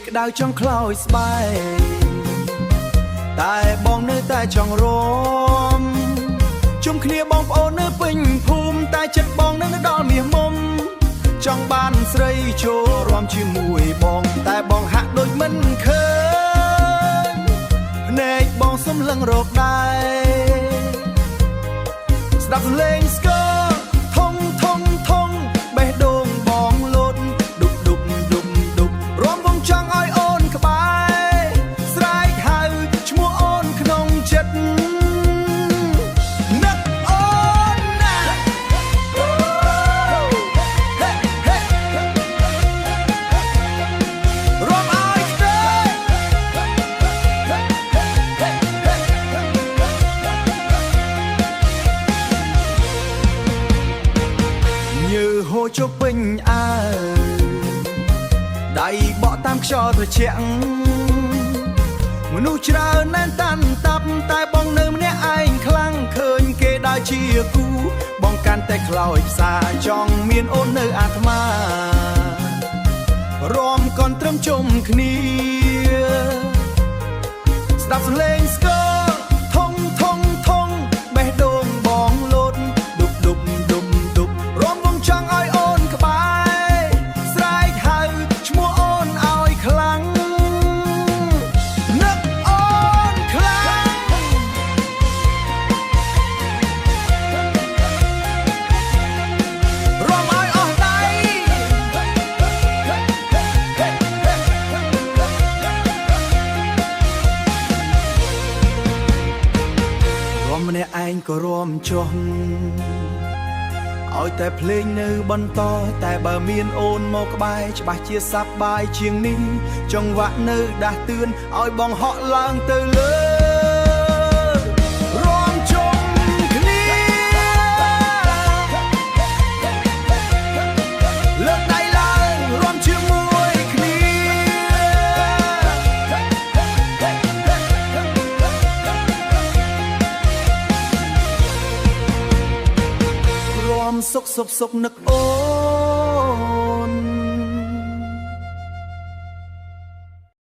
ក្តៅចង់ខ្លោចស្បែកតែបងនៅតែចង់រំជុំគ្នាបងប្អូននៅពេញភូមិតែចិត្តបងនៅដល់មាសមុំចង់បានស្រីចូលរួមជាមួយបងតែបងហាក់ដូចមិនឃើញភ្នែកបងសំឡឹងរកដែរស្ដាប់សំឡេងស្គរធំធំធំបេះដូងបងលោតដុបដុបដុបដុបរំវងចង់ឲ្យអូនក្បែរស្រែកហៅឈ្មោះអូនក្នុងចិត្តនឹកអូនណារំឲ្យខ្ទេញើហូរចូលពេញអើដៃបក់តាមខ្យល់ត្រជាក់មនុស្សច្រើនណាស់តាន់តាប់តែបងនៅម្នាក់ឯងខ្លាំងឃើញគេដើរជាគូបងកាន់តែខ្លោចផ្សាចង់មានអូននៅអាត្មារំកន់ត្រឹមជុំគ្នាស្ដាប់សំឡេងស្គរធំធំធំបេះដូងបងលោតដុបដុបដុបដុបរំវងចង់ឲ្យអូនក្បែរស្រែកហៅឈ្មោះអូនឲ្យខ្លាំងនឹកអូនខ្លាំងរំឲ្យអស់ដៃរំម្នាក់ឯងក៏រំចុះឲ្យតែភ្លេងនៅបន្តតែបើមានអូនមកក្បែរច្បាស់ជាសប្បាយជាងនេះចង្វាក់នៅដាស់តឿនឲ្យបងហក់ឡើងទៅលើរំជុំគ្នាលើកដៃឡើងរំជាមួយគ្នារំសុកសុកសុកនឹកអូ